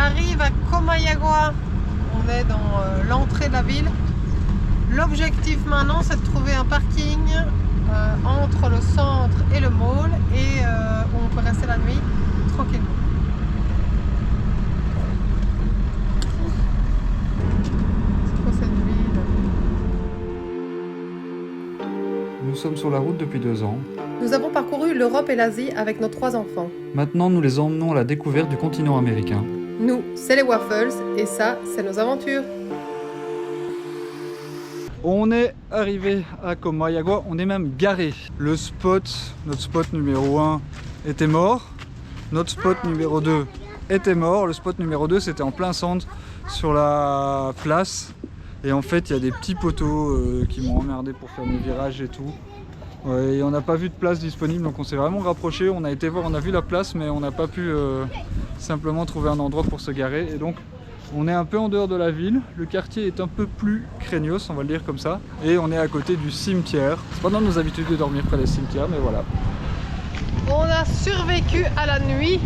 arrive à Comayagua. On est dans l'entrée de la ville. L'objectif maintenant, c'est de trouver un parking entre le centre et le mall et où on peut rester la nuit tranquillement. C'est quoi cette ville? Nous sommes sur la route depuis 2 ans. Nous avons parcouru l'Europe et l'Asie avec nos 3 enfants. Maintenant, nous les emmenons à la découverte du continent américain. Nous, c'est les Waffles et ça, c'est nos aventures. On est arrivé à Comayagua, on est même garé. Le spot, notre spot numéro 1 était mort. Notre spot numéro 2 était mort. Le spot numéro 2, c'était en plein centre sur la place. Et en fait, il y a des petits poteaux qui m'ont emmerdé pour faire mes virages et tout. Ouais, et on n'a pas vu de place disponible, donc on s'est vraiment rapproché. On a été voir, on a vu la place, mais on n'a pas pu simplement trouver un endroit pour se garer. Et donc, on est un peu en dehors de la ville. Le quartier est un peu plus craignos, on va le dire comme ça. Et on est à côté du cimetière. C'est pas dans nos habitudes de dormir près des cimetières, mais voilà. On a survécu à la nuit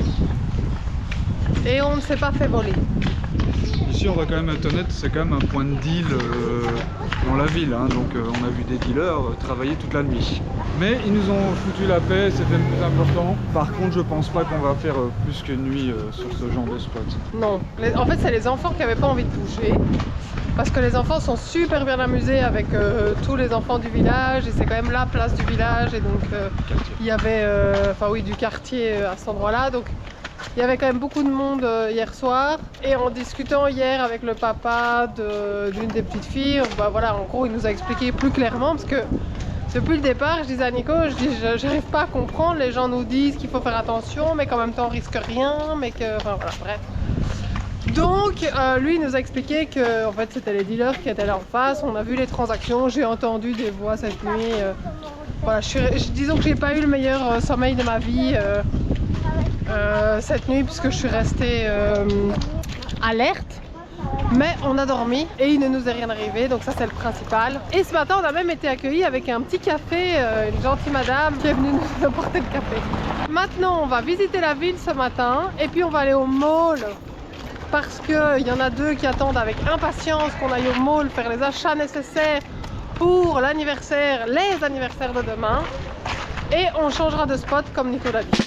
et on ne s'est pas fait voler. Ici, on va quand même être honnête, c'est quand même un point de deal dans la ville, hein. Donc on a vu des dealers travailler toute la nuit. Mais ils nous ont foutu la paix, c'était le plus important. Par contre, je pense pas qu'on va faire plus qu'une nuit sur ce genre de spot. Non, en fait c'est les enfants qui n'avaient pas envie de bouger. Parce que les enfants sont super bien amusés avec tous les enfants du village et c'est quand même la place du village et donc il y avait du quartier à cet endroit-là. Donc il y avait quand même beaucoup de monde hier soir et en discutant hier avec le papa d'une des petites filles, en gros il nous a expliqué plus clairement parce que depuis le départ je disais à Nico, j'arrive pas à comprendre, les gens nous disent qu'il faut faire attention mais qu'en même temps on risque rien, mais que bref. Donc lui il nous a expliqué que en fait c'était les dealers qui étaient là en face, on a vu les transactions, j'ai entendu des voix cette nuit. Disons que j'ai pas eu le meilleur sommeil de ma vie cette nuit puisque je suis restée alerte. Mais on a dormi et il ne nous est rien arrivé, donc ça c'est le principal. Et ce matin on a même été accueillis avec un petit café, une gentille madame qui est venue nous apporter le café. Maintenant on va visiter la ville ce matin et puis on va aller au mall. Parce qu'il y en a 2 qui attendent avec impatience qu'on aille au mall faire les achats nécessaires pour les anniversaires de demain. Et on changera de spot comme Nicolas dit.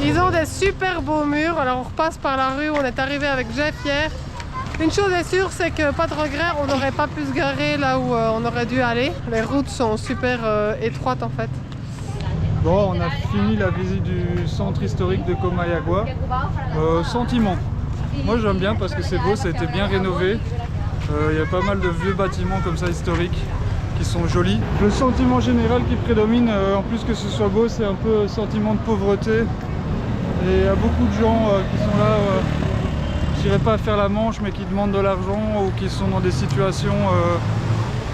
Ils ont des super beaux murs, alors on repasse par la rue où on est arrivé avec Jeff hier. Une chose est sûre, c'est que pas de regret, on n'aurait pas pu se garer là où on aurait dû aller. Les routes sont super étroites en fait. Bon, on a fini la visite du centre historique de Comayagua. Sentiment. Moi j'aime bien parce que c'est beau, ça a été bien rénové. Il y a pas mal de vieux bâtiments comme ça historiques qui sont jolis. Le sentiment général qui prédomine, en plus que ce soit beau, c'est un peu un sentiment de pauvreté. Et il y a beaucoup de gens qui sont là, je dirais pas à faire la manche, mais qui demandent de l'argent ou qui sont dans des situations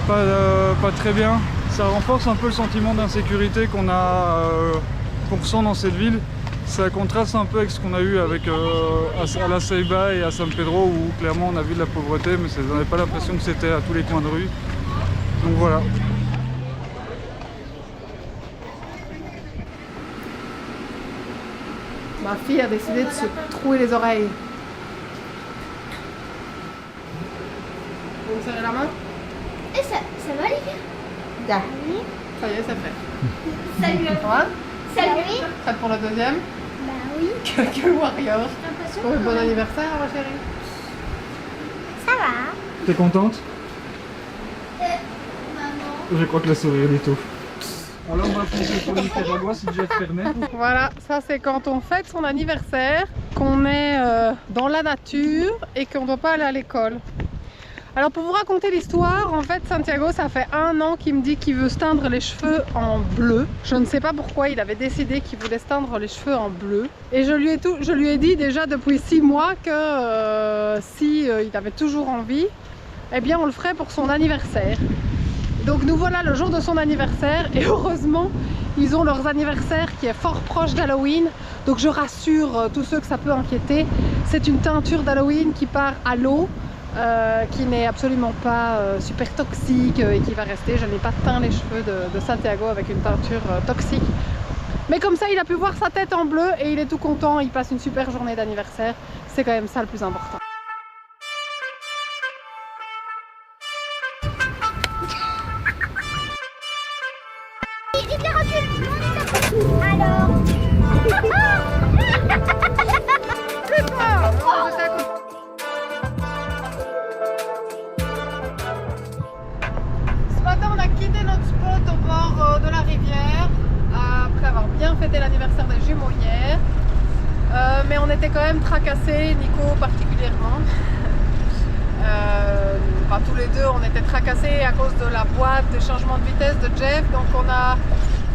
pas très bien. Ça renforce un peu le sentiment d'insécurité qu'on ressent dans cette ville. Ça contraste un peu avec ce qu'on a eu avec à La Ceiba et à San Pedro où clairement on a vu de la pauvreté, mais on n'avait pas l'impression que c'était à tous les coins de rue. Donc voilà. Ma fille a décidé de se trouer les oreilles. Vous me serrez la main? Et ça va les gars? Bien. Ça y est, c'est fait. Salut. Ouais. Salut. Prête pour le deuxième? Bah oui. Que warrior. Oh, bon anniversaire ma chérie. Ça va. T'es contente? Maman. Je crois que le sourire du tout. Alors on va foncer sur le Nicaragua si Jeff permet. Voilà, ça c'est quand on fête son anniversaire, qu'on est dans la nature et qu'on ne doit pas aller à l'école. Alors pour vous raconter l'histoire, en fait Santiago, ça fait 1 an qu'il me dit qu'il veut se teindre les cheveux en bleu. Je ne sais pas pourquoi il avait décidé qu'il voulait se teindre les cheveux en bleu. Et je lui ai dit déjà depuis 6 mois que si il avait toujours envie, eh bien on le ferait pour son anniversaire. Donc nous voilà le jour de son anniversaire et heureusement ils ont leur anniversaire qui est fort proche d'Halloween. Donc je rassure tous ceux que ça peut inquiéter, c'est une teinture d'Halloween qui part à l'eau. Qui n'est absolument pas super toxique et qui va rester. Je n'ai pas teint les cheveux de Santiago avec une teinture toxique. Mais comme ça, il a pu voir sa tête en bleu et il est tout content. Il passe une super journée d'anniversaire. C'est quand même ça le plus important. Alors. Ce matin, on a quitté notre spot au bord de la rivière après avoir bien fêté l'anniversaire des jumeaux hier. Mais on était quand même tracassés, Nico particulièrement. Enfin, tous les deux, on était tracassés à cause de la boîte des changements de vitesse de Jeff. Donc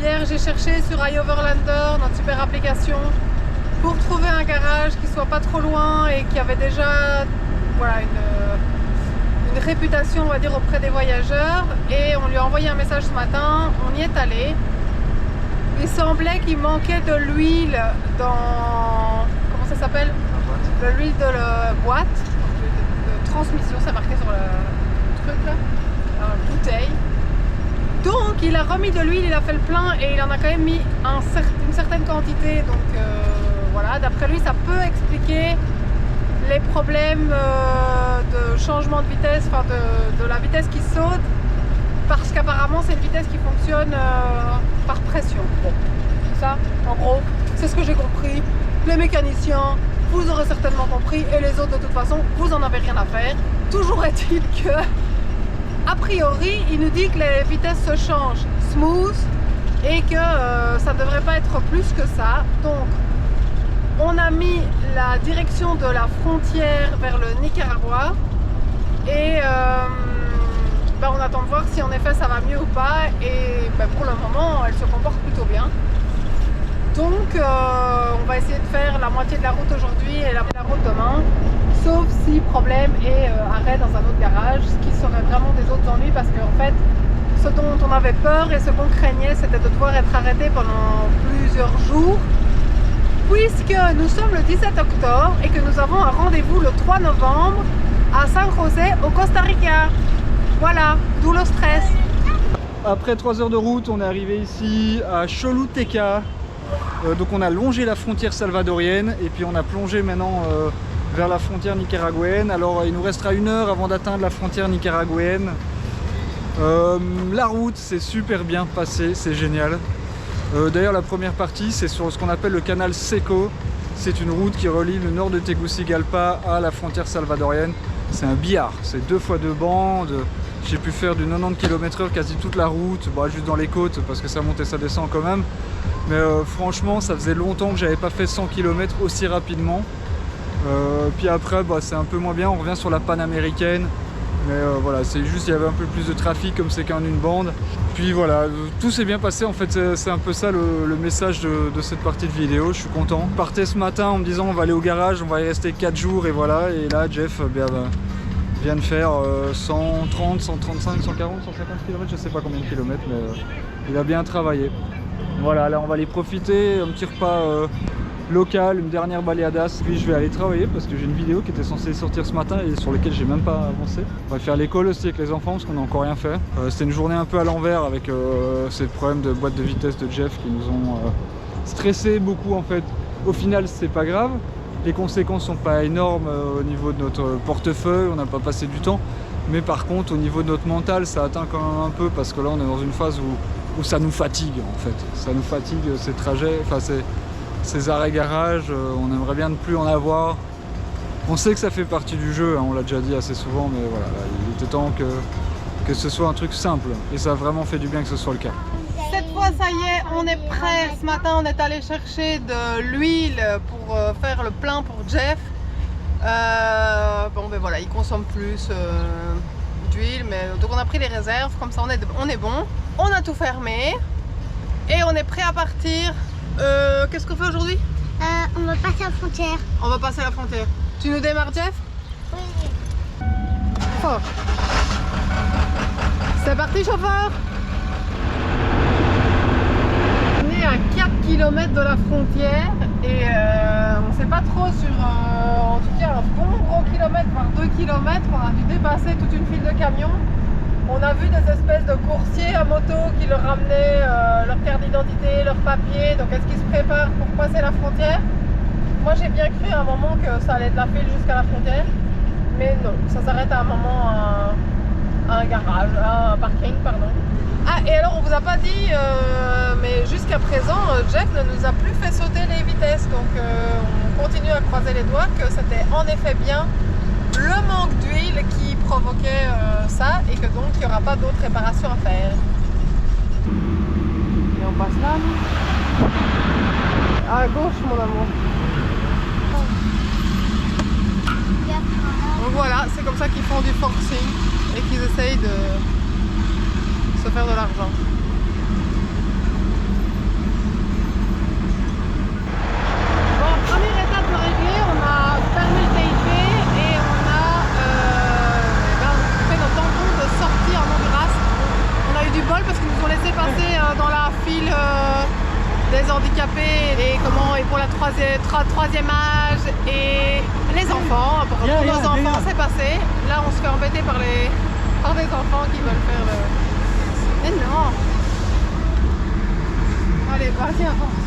hier, j'ai cherché sur iOverlander, notre super application, pour trouver un garage qui soit pas trop loin et qui avait déjà voilà, une réputation, on va dire, auprès des voyageurs. Et on lui a envoyé un message ce matin, on y est allé. Il semblait qu'il manquait de l'huile dans... comment ça s'appelle? De l'huile de la boîte de transmission, c'est marqué sur le truc là, la bouteille. Donc il a remis de l'huile, il a fait le plein et il en a quand même mis une certaine quantité. Donc voilà, d'après lui ça peut expliquer les problèmes de changement de vitesse, enfin de la vitesse qui saute, parce qu'apparemment c'est une vitesse qui fonctionne par pression. Bon, c'est ça, en gros, c'est ce que j'ai compris. Les mécaniciens, vous aurez certainement compris, et les autres de toute façon, vous en avez rien à faire. Toujours est-il que, a priori, il nous dit que les vitesses se changent smooth et que ça ne devrait pas être plus que ça. Donc, on a mis la direction de la frontière vers le Nicaragua et on attend de voir si en effet ça va mieux ou pas. Et pour le moment, elle se comporte plutôt bien. Donc, on va essayer de faire la moitié de la route aujourd'hui et la route demain. Sauf si problème et arrêt dans un autre garage, ce qui serait vraiment des autres ennuis parce qu'en fait, ce dont on avait peur et ce qu'on craignait, c'était de devoir être arrêté pendant plusieurs jours. Puisque nous sommes le 17 octobre et que nous avons un rendez-vous le 3 novembre à San José au Costa Rica. Voilà, d'où le stress. Après 3 heures de route, on est arrivé ici à Choluteca. Donc on a longé la frontière salvadorienne et puis on a plongé maintenant vers la frontière nicaraguayenne. Alors il nous restera 1 heure avant d'atteindre la frontière nicaraguayenne. La route s'est super bien passée, c'est génial. D'ailleurs la première partie c'est sur ce qu'on appelle le canal Seco. C'est une route qui relie le nord de Tegucigalpa à la frontière salvadorienne. C'est un billard, c'est 2 fois 2 bandes. J'ai pu faire du 90 km/h quasi toute la route, bon, juste dans les côtes parce que ça monte et ça descend quand même. Mais franchement ça faisait longtemps que j'avais pas fait 100 km aussi rapidement. Puis après c'est un peu moins bien, on revient sur la panaméricaine. Mais voilà, c'est juste il y avait un peu plus de trafic comme c'est qu'en une bande. Puis voilà, tout s'est bien passé en fait, c'est un peu ça le message de cette partie de vidéo, je suis content. Je partais ce matin en me disant on va aller au garage, on va y rester 4 jours et voilà. Et là Jeff vient de faire 130, 135, 140, 150 km, je sais pas combien de kilomètres, mais il a bien travaillé. Voilà, là on va aller profiter, un petit repas local, une dernière baleadas, puis je vais aller travailler parce que j'ai une vidéo qui était censée sortir ce matin et sur laquelle j'ai même pas avancé. On va faire l'école aussi avec les enfants parce qu'on n'a encore rien fait. C'était une journée un peu à l'envers avec ces problèmes de boîte de vitesse de Jeff qui nous ont stressé beaucoup en fait. Au final c'est pas grave, les conséquences sont pas énormes au niveau de notre portefeuille, on n'a pas passé du temps, mais par contre au niveau de notre mental ça atteint quand même un peu parce que là on est dans une phase où ça nous fatigue en fait. Ça nous fatigue ces trajets, enfin ces arrêts-garages, on aimerait bien ne plus en avoir. On sait que ça fait partie du jeu, hein, on l'a déjà dit assez souvent, mais voilà, là, il était temps que ce soit un truc simple. Et ça a vraiment fait du bien que ce soit le cas. Cette fois, ça y est, on est prêt. Ce matin, on est allé chercher de l'huile pour faire le plein pour Jeff. Bon ben voilà, il consomme plus d'huile, mais donc on a pris les réserves, comme ça on est bon. On a tout fermé et on est prêt à partir. Qu'est-ce qu'on fait aujourd'hui? On va passer à la frontière. On va passer à la frontière. Tu nous démarres, Jeff? Oui. Fort. C'est parti, chauffeur. On est à 4 km de la frontière et on ne sait pas trop sur en tout cas un bon gros kilomètre, voire 2 km. On a dû dépasser toute une file de camions. On a vu des espèces de coursiers à moto qui leur ramenaient leur carte d'identité, leurs papiers. Donc est-ce qu'ils se préparent pour passer la frontière? Moi j'ai bien cru à un moment que ça allait de la file jusqu'à la frontière. Mais non, ça s'arrête à un moment à un garage, à un parking, pardon. Ah, et alors on vous a pas dit, mais jusqu'à présent, Jeff ne nous a plus fait sauter les vitesses. Donc on continue à croiser les doigts que c'était en effet bien le manque d'huile qui provoquait ça et que donc il n'y aura pas d'autres réparations à faire. Et on passe là. À gauche, mon amour. Donc voilà, c'est comme ça qu'ils font du forcing et qu'ils essayent de se faire de l'argent. Bon, première étape de régler, on a fermé le TIP et on a fait notre tampon de sortie en Honduras. On a eu du bol parce qu'ils nous ont laissé passer dans la file des handicapés et pour la troisième âge et les enfants. Pour nos enfants, c'est passé. Là, on se fait embêter par des enfants qui veulent faire le... Mais non. Allez, vas-y, avance.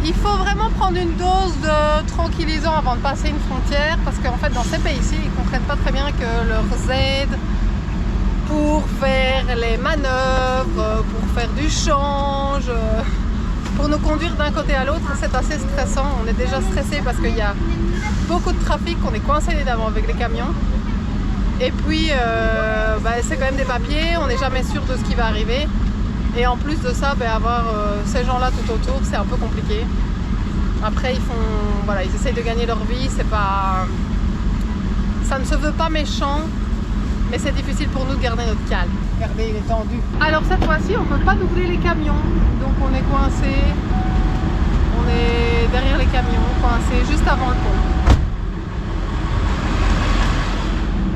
Il faut vraiment prendre une dose de tranquillisant avant de passer une frontière parce qu'en fait, dans ces pays-ci, ils ne comprennent pas très bien que leurs aides pour faire les manœuvres, pour faire du change, pour nous conduire d'un côté à l'autre, c'est assez stressant. On est déjà stressé parce qu'il y a beaucoup de trafic, on est coincé d'avant avec les camions. Et puis, c'est quand même des papiers, on n'est jamais sûr de ce qui va arriver. Et en plus de ça, avoir ces gens-là tout autour, c'est un peu compliqué. Après, ils essayent de gagner leur vie, ça ne se veut pas méchant. Mais c'est difficile pour nous de garder notre calme. Regardez, il est tendu. Alors cette fois-ci, on ne peut pas doubler les camions. Donc on est coincé. On est derrière les camions, coincé juste avant le pont.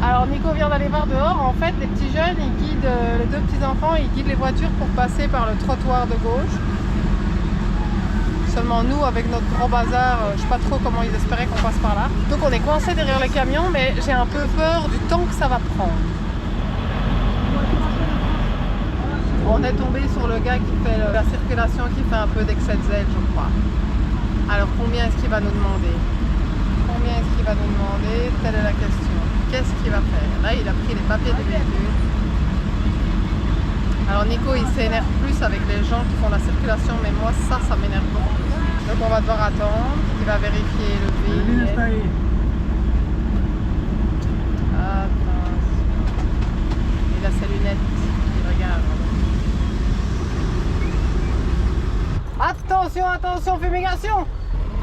Alors Nico vient d'aller voir dehors. En fait, les petits jeunes, ils guident, les deux petits enfants, ils guident les voitures pour passer par le trottoir de gauche. Seulement nous, avec notre gros bazar, je ne sais pas trop comment ils espéraient qu'on passe par là. Donc on est coincé derrière les camions, mais j'ai un peu peur du temps que ça va prendre. On est tombé sur le gars qui fait la circulation, qui fait un peu d'excès de zèle, je crois. Alors combien est-ce qu'il va nous demander? Combien est-ce qu'il va nous demander? Telle est la question. Qu'est-ce qu'il va faire? Là, il a pris les papiers du véhicule. Alors Nico, il s'énerve plus avec les gens qui font la circulation, mais moi, ça m'énerve beaucoup plus. Donc on va devoir attendre. Il va vérifier le billet. Attention. Il a ses lunettes. Il regarde. Attention, attention, fumigation!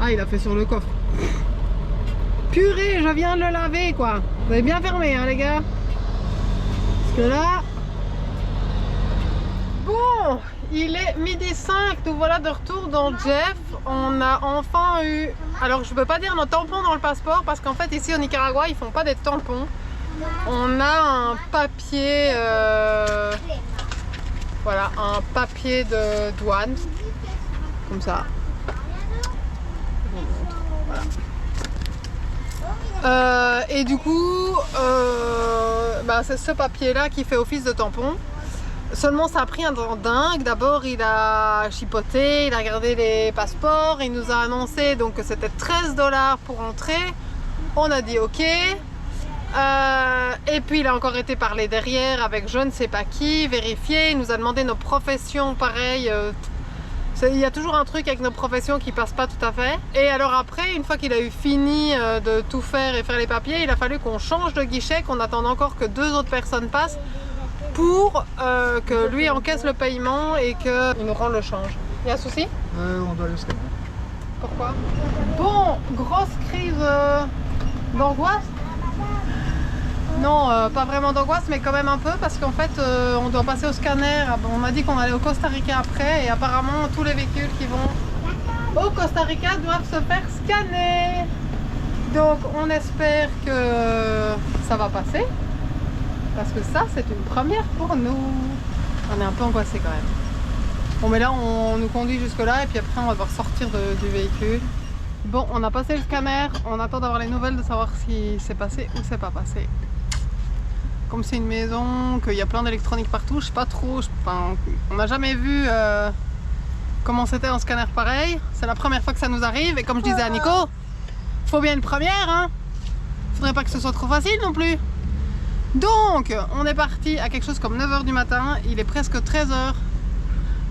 Ah, il a fait sur le coffre. Purée, je viens de le laver, quoi. Vous avez bien fermé, hein, les gars? Parce que là... Bon, il est 12h05, nous voilà de retour dans Jeff. On a enfin eu... Alors, je ne peux pas dire nos tampons dans le passeport, parce qu'en fait, ici au Nicaragua, ils font pas des tampons. On a un papier... Voilà, un papier de douane. Comme ça. Voilà. Et du coup, c'est ce papier-là qui fait office de tampon. Seulement, ça a pris un temps dingue. D'abord, il a chipoté, il a regardé les passeports, il nous a annoncé donc que c'était 13 $ pour entrer. On a dit OK. Et puis, il a encore été parlé derrière avec je ne sais pas qui, vérifier. Il nous a demandé nos professions, pareil. Il y a toujours un truc avec nos professions qui passe pas tout à fait. Et alors après, une fois qu'il a eu fini de tout faire et faire les papiers, il a fallu qu'on change de guichet, qu'on attende encore que 2 autres personnes passent pour que lui encaisse le paiement et qu'il nous rende le change. Il y a un souci? On doit aller au scanner. Pourquoi? Bon, grosse crise d'angoisse. Non, pas vraiment d'angoisse, mais quand même un peu, parce qu'en fait, on doit passer au scanner. On m'a dit qu'on allait au Costa Rica après, et apparemment, tous les véhicules qui vont au Costa Rica doivent se faire scanner. Donc, on espère que ça va passer, parce que ça, c'est une première pour nous. On est un peu angoissés quand même. Bon, mais là, on nous conduit jusque là, et puis après, on va devoir sortir du véhicule. Bon, on a passé le scanner, on attend d'avoir les nouvelles, de savoir si c'est passé ou c'est pas passé. Comme c'est une maison, qu'il y a plein d'électronique partout, je sais pas trop, on n'a jamais vu comment c'était un scanner pareil. C'est la première fois que ça nous arrive, et comme je disais à Nico, faut bien une première, hein. Faudrait pas que ce soit trop facile non plus. Donc, on est parti à quelque chose comme 9 h du matin, il est presque 13 h.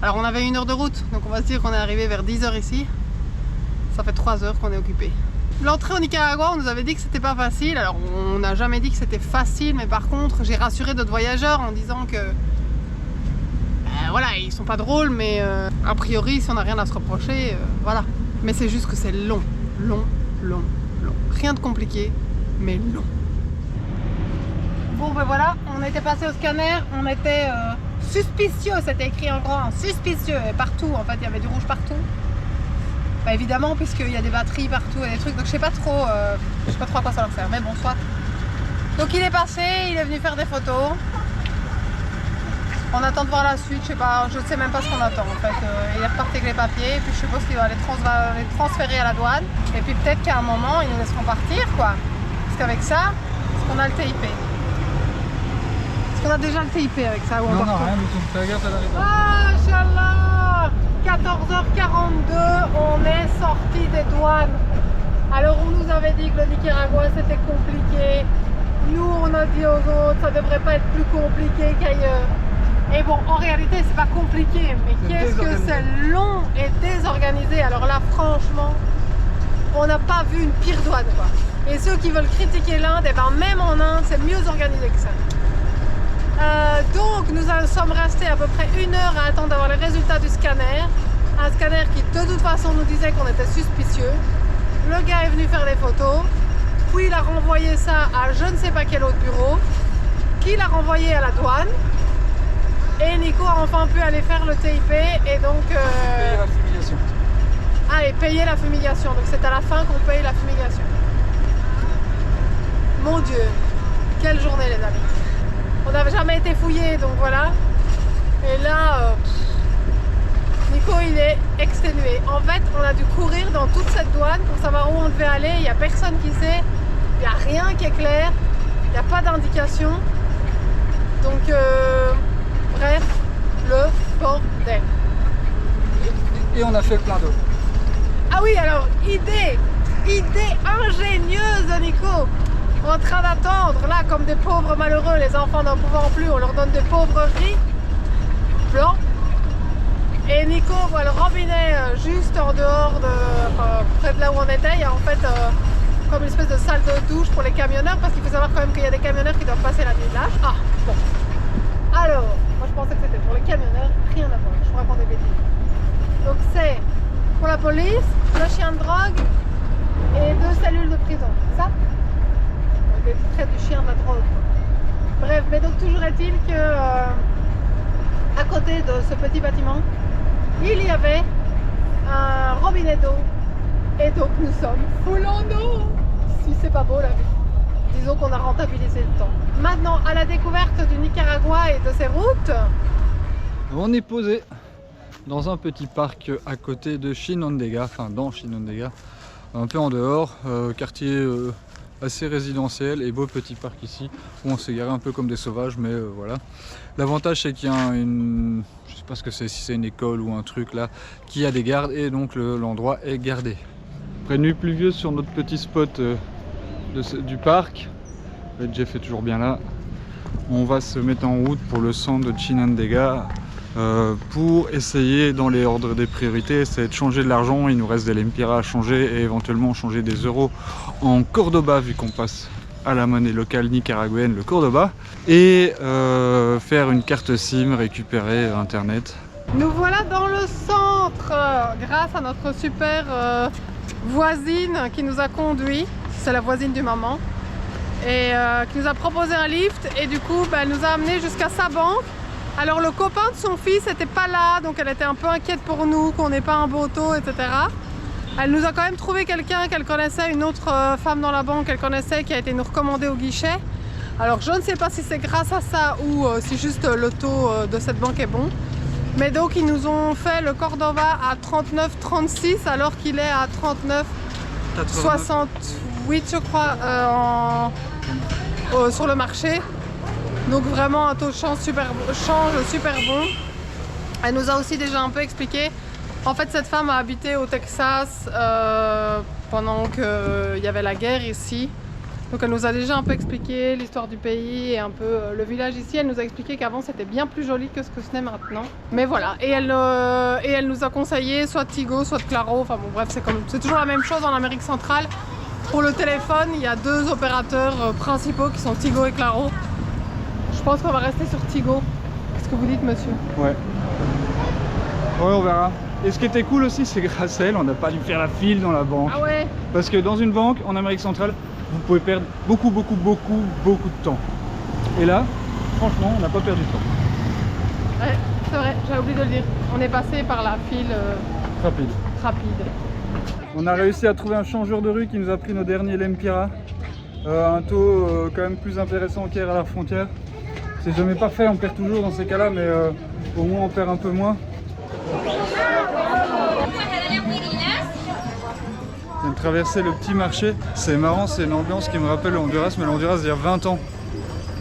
Alors on avait 1 heure de route, donc on va se dire qu'on est arrivé vers 10 h ici. Ça fait 3 heures qu'on est occupé. L'entrée au Nicaragua, on nous avait dit que c'était pas facile. Alors on n'a jamais dit que c'était facile, mais par contre j'ai rassuré d'autres voyageurs en disant que voilà, ils sont pas drôles, mais a priori si on n'a rien à se reprocher, voilà. Mais c'est juste que c'est long, long, long, long. Rien de compliqué, mais long. Bon ben voilà, on était passé au scanner, on était suspicieux, c'était écrit en grand, suspicieux, et partout en fait il y avait du rouge partout. Bah évidemment, puisqu'il y a des batteries partout et des trucs, donc je sais pas trop à quoi ça leur sert, mais bon, soit. Donc il est passé, il est venu faire des photos. On attend de voir la suite, je sais pas, je sais même pas ce qu'on attend en fait. Il est reparti avec les papiers, et puis je suppose qu'il va les transférer à la douane. Et puis peut-être qu'à un moment, ils nous laisseront partir, quoi. Parce qu'avec ça, on a le TIP. Est-ce qu'on a déjà le TIP avec ça? Non, non, rien du tout. Fais gaffe à l'arrivée. Ah, Inch'Allah, 14h42, on est sorti des douanes. Alors on nous avait dit que le Nicaragua c'était compliqué. Nous on a dit aux autres ça devrait pas être plus compliqué qu'ailleurs. Et bon, en réalité c'est pas compliqué, mais qu'est-ce que c'est long et désorganisé. Alors là franchement, on n'a pas vu une pire douane quoi. Et ceux qui veulent critiquer l'Inde, eh ben, même en Inde c'est mieux organisé que ça. Donc nous sommes restés à peu près 1 heure à attendre d'avoir les résultats du scanner. Un scanner qui de toute façon nous disait qu'on était suspicieux. Le gars est venu faire des photos, puis il a renvoyé ça à je ne sais pas quel autre bureau, qui l'a renvoyé à la douane. Et Nico a enfin pu aller faire le TIP et donc... Payer la fumigation. Allez, payer la fumigation. Donc c'est à la fin qu'on paye la fumigation. Mon Dieu, quelle journée les amis. On n'avait jamais été fouillé, donc voilà. Et là, Nico, il est exténué. En fait, on a dû courir dans toute cette douane pour savoir où on devait aller. Il n'y a personne qui sait. Il n'y a rien qui est clair. Il n'y a pas d'indication. Donc, bref, le bordel. Et on a fait plein d'eau. Ah oui, alors, idée ingénieuse de Nico. En train d'attendre, là, comme des pauvres malheureux, les enfants n'en pouvant plus, on leur donne des pauvreries blancs. Et Nico voit le robinet juste en dehors près de là où on était. Il y a en fait comme une espèce de salle de douche pour les camionneurs, parce qu'il faut savoir quand même qu'il y a des camionneurs qui doivent passer la nuit là. Ah, bon. Alors, moi je pensais que c'était pour les camionneurs, rien à voir, je vous raconte des bêtises. Donc c'est pour la police, le chien de drogue et 2 cellules de prison, c'est ça? Près du chien de la drogue. Bref, mais donc toujours est-il que à côté de ce petit bâtiment, il y avait un robinet d'eau et donc nous sommes full en eau. Si c'est pas beau la vie. Disons qu'on a rentabilisé le temps. Maintenant à la découverte du Nicaragua et de ses routes. On est posé dans un petit parc à côté de Chinandega, enfin dans Chinandega, un peu en dehors, quartier assez résidentiel et beau petit parc ici où on s'est garé un peu comme des sauvages, mais voilà. L'avantage c'est qu'il y a une, je sais pas ce que c'est, si c'est une école ou un truc là, qui a des gardes et donc l'endroit est gardé. Après nuit pluvieuse sur notre petit spot du parc, Jeff est toujours bien là. On va se mettre en route pour le centre de Chinandega pour essayer dans les ordres des priorités, c'est de changer de l'argent. Il nous reste des lempiras à changer et éventuellement changer des euros en Cordoba vu qu'on passe à la monnaie locale nicaraguayenne, le Cordoba, et faire une carte SIM, récupérer internet Nous voilà dans le centre grâce à notre super voisine qui nous a conduits. C'est la voisine du maman. Et qui nous a proposé un lift et du coup elle nous a amené jusqu'à sa banque. Alors le copain de son fils n'était pas là, donc elle était un peu inquiète pour nous, qu'on n'ait pas un beau taux, etc. Elle nous a quand même trouvé quelqu'un qu'elle connaissait, une autre femme dans la banque qu'elle connaissait, qui a été nous recommander au guichet. Alors je ne sais pas si c'est grâce à ça ou si juste le taux de cette banque est bon. Mais donc ils nous ont fait le Cordova à 39,36 alors qu'il est à 39,68 je crois sur le marché. Donc vraiment un taux de change super bon. Elle nous a aussi déjà un peu expliqué. En fait cette femme a habité au Texas pendant qu'il y avait la guerre ici. Donc elle nous a déjà un peu expliqué l'histoire du pays et un peu le village ici. Elle nous a expliqué qu'avant c'était bien plus joli que ce que ce n'est maintenant. Mais voilà, et elle nous a conseillé soit Tigo, soit Claro. Enfin bon bref, c'est toujours la même chose en Amérique centrale. Pour le téléphone, il y a deux opérateurs principaux qui sont Tigo et Claro. Je pense qu'on va rester sur Tigo. Qu'est-ce que vous dites, monsieur? Ouais. Ouais, on verra. Et ce qui était cool aussi, c'est grâce à elle, on n'a pas dû faire la file dans la banque. Ah ouais? Parce que dans une banque, en Amérique centrale, vous pouvez perdre beaucoup de temps. Et là, franchement, on n'a pas perdu de temps. Ouais, c'est vrai, j'avais oublié de le dire. On est passé par la file Rapide. On a réussi à trouver un changeur de rue qui nous a pris nos derniers Lempira. Un taux quand même plus intéressant qu'hier à la frontière. C'est jamais parfait, on perd toujours dans ces cas-là, mais au moins on perd un peu moins. On vient de traverser le petit marché. C'est marrant, c'est une ambiance qui me rappelle le Honduras, mais le Honduras d'il y a 20 ans.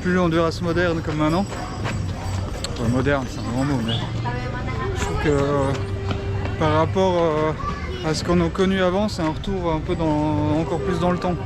Plus le Honduras moderne comme maintenant. Ouais, moderne, c'est un grand mot, mais je trouve que par rapport à ce qu'on a connu avant, c'est un retour un peu encore plus dans le temps.